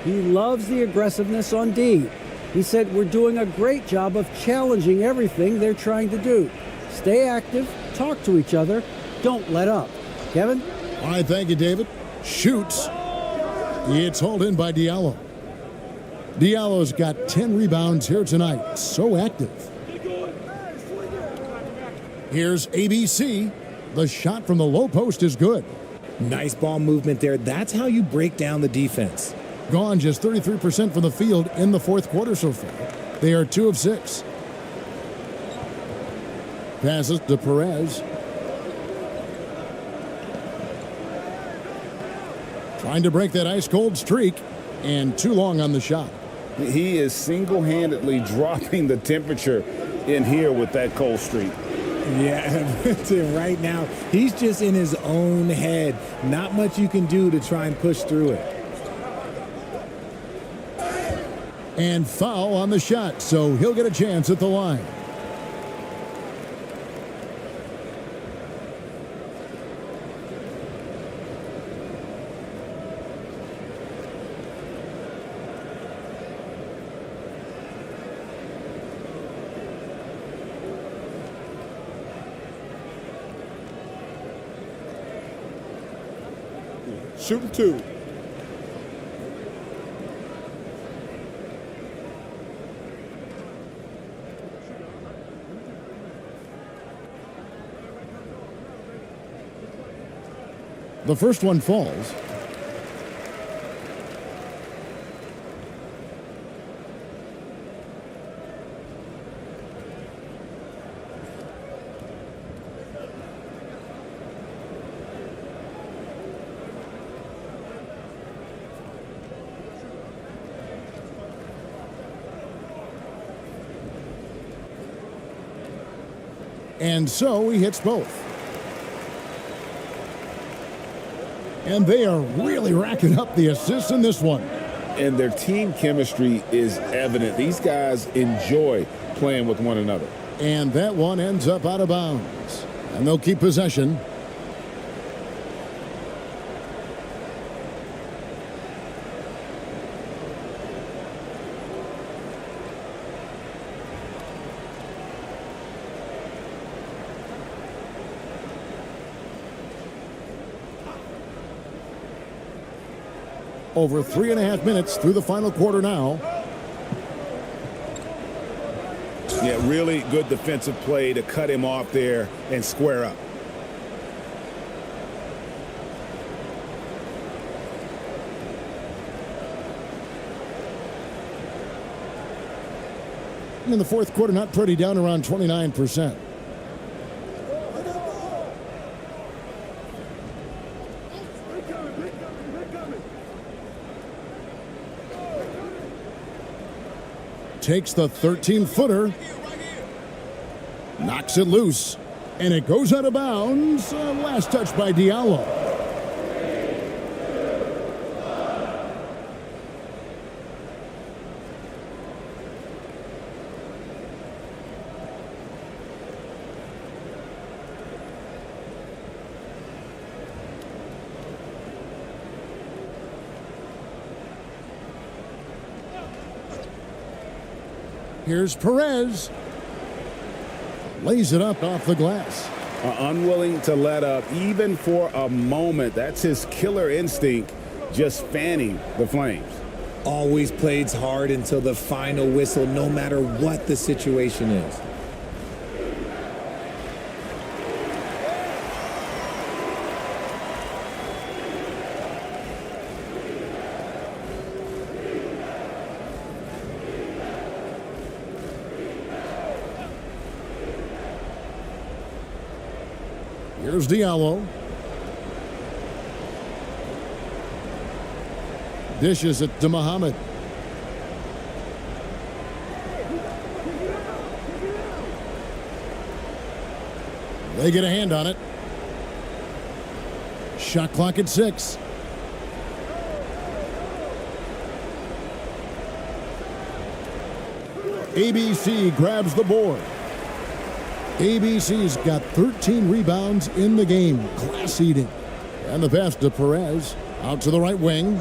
He loves the aggressiveness on D. He said, we're doing a great job of challenging everything they're trying to do. Stay active, talk to each other, don't let up. Kevin? All right, thank you, David. Shoots. It's hauled in by Diallo. Diallo's got 10 rebounds here tonight. So active. Here's ABC. The shot from the low post is good. Nice ball movement there. That's how you break down the defense. Gone just 33% from the field in the fourth quarter so far. They are 2 of 6. Passes to Perez. Trying to break that ice-cold streak, and too long on the shot. He is single-handedly dropping the temperature in here with that cold streak. Yeah, right now, he's just in his own head. Not much you can do to try and push through it. And foul on the shot, so he'll get a chance at the line. Shooting 2. The first one falls. And so he hits both. And they are really racking up the assists in this one. And their team chemistry is evident. These guys enjoy playing with one another. And that one ends up out of bounds. And they'll keep possession. Over 3.5 minutes through the final quarter now. Yeah, really good defensive play to cut him off there and square up. In the fourth quarter, not pretty, down around 29%. Takes the 13-footer, knocks it loose, and it goes out of bounds. Last touch by Diallo. Here's Perez. Lays it up off the glass. Unwilling to let up even for a moment. That's his killer instinct, just fanning the flames. Always plays hard until the final whistle, no matter what the situation is. Here's Diallo. Dishes it to Muhammad. They get a hand on it. Shot clock at 6. ABC grabs the board. ABC's got 13 rebounds in the game. Class eating. And the pass to Perez. Out to the right wing.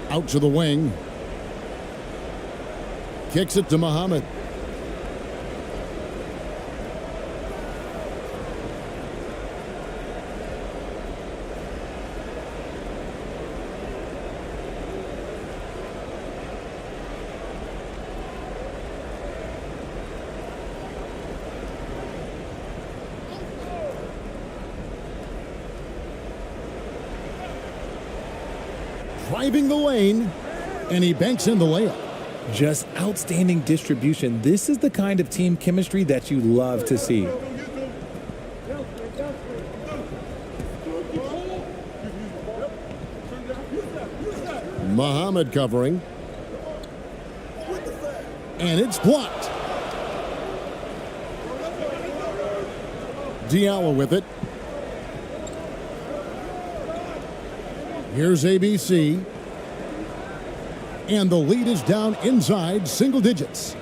Out to the wing. Kicks it to Muhammad. Driving the lane, and he banks in the layup. Just outstanding distribution. This is the kind of team chemistry that you love to see. Muhammad covering. And it's blocked. Diallo with it. Here's ABC. And the lead is down inside single digits.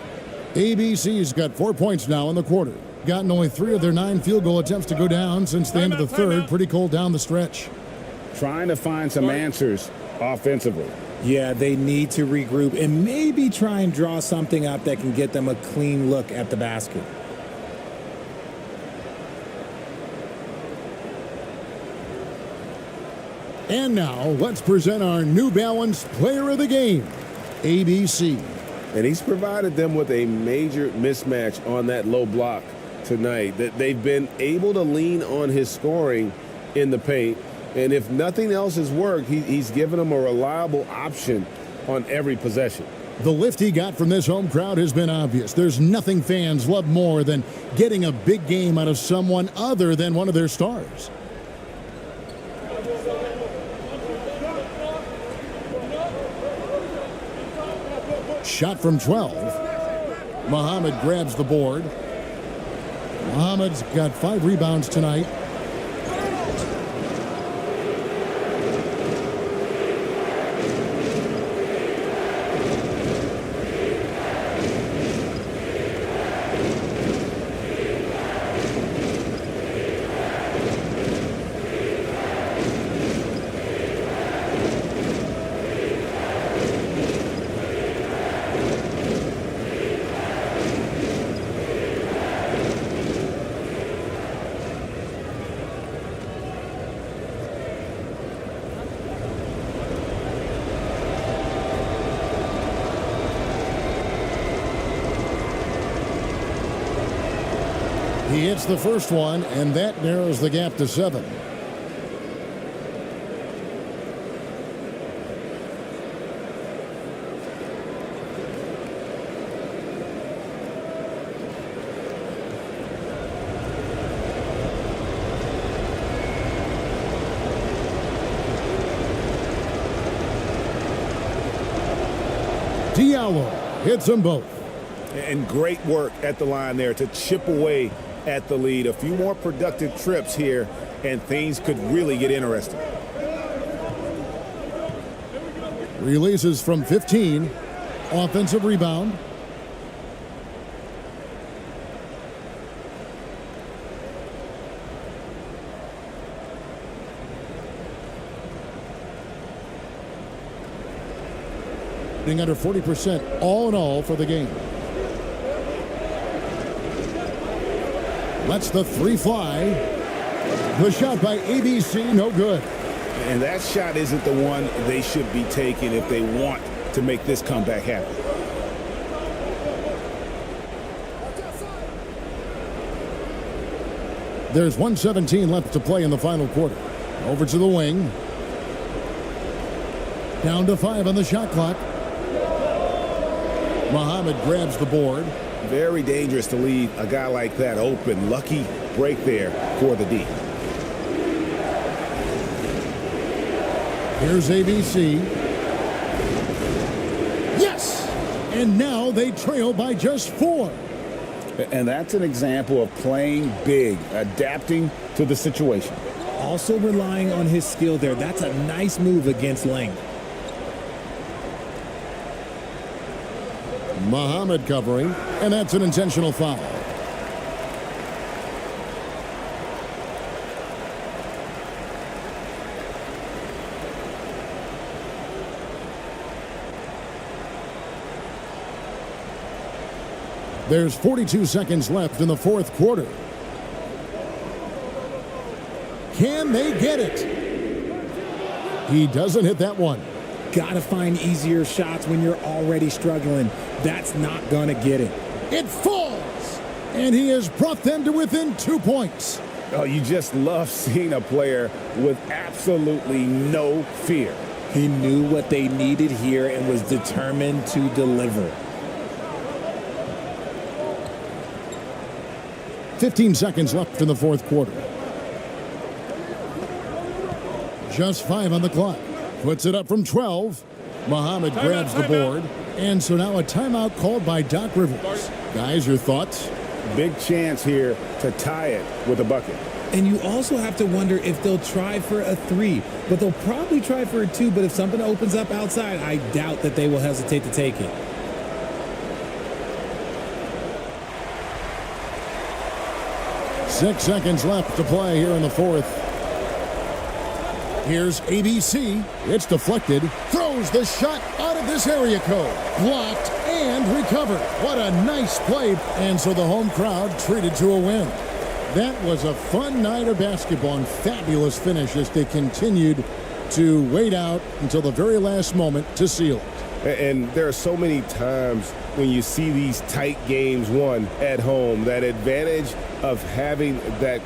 ABC's got 4 points now in the quarter. Gotten only 3 of their 9 field goal attempts to go down since the end of the third. Pretty cold down the stretch. Trying to find some answers offensively. Yeah, they need to regroup and maybe try and draw something up that can get them a clean look at the basket. And now, let's present our New Balance Player of the Game, ABC. And he's provided them with a major mismatch on that low block tonight. That they've been able to lean on his scoring in the paint. And if nothing else has worked, he's given them a reliable option on every possession. The lift he got from this home crowd has been obvious. There's nothing fans love more than getting a big game out of someone other than one of their stars. Shot from 12. Muhammad grabs the board. Muhammad's got 5 rebounds tonight. He hits the first one, and that narrows the gap to 7. Diallo hits them both. And great work at the line there to chip away at the lead. A few more productive trips here, and things could really get interesting. Releases from 15. Offensive rebound. Being under 40% all in all for the game. Lets the 3 fly. The shot by ABC, no good. And that shot isn't the one they should be taking if they want to make this comeback happen. There's 1:17 left to play in the final quarter. Over to the wing. Down to 5 on the shot clock. Muhammad grabs the board. Very dangerous to leave a guy like that open. Lucky break there for the D. Here's ABC. Yes! And now they trail by just 4. And that's an example of playing big, adapting to the situation. Also relying on his skill there. That's a nice move against length. Muhammad covering, and that's an intentional foul. There's 42 seconds left in the fourth quarter. Can they get it? He doesn't hit that one. Gotta find easier shots when you're already struggling. That's not gonna get it. It falls! And he has brought them to within 2 points. Oh, you just love seeing a player with absolutely no fear. He knew what they needed here and was determined to deliver. 15 seconds left in the fourth quarter. Just 5 on the clock. Puts it up from 12. Muhammad grabs the board. And so now a timeout called by Doc Rivers. Guys, your thoughts? Big chance here to tie it with a bucket. And you also have to wonder if they'll try for a 3. But they'll probably try for a 2. But if something opens up outside, I doubt that they will hesitate to take it. Six seconds left to play here in the fourth. Here's ABC. It's deflected. Throws the shot out of this area code. Blocked and recovered. What a nice play. And so the home crowd treated to a win. That was a fun night of basketball and fabulous finish as they continued to wait out until the very last moment to seal it. And there are so many times when you see these tight games won at home, that advantage of having that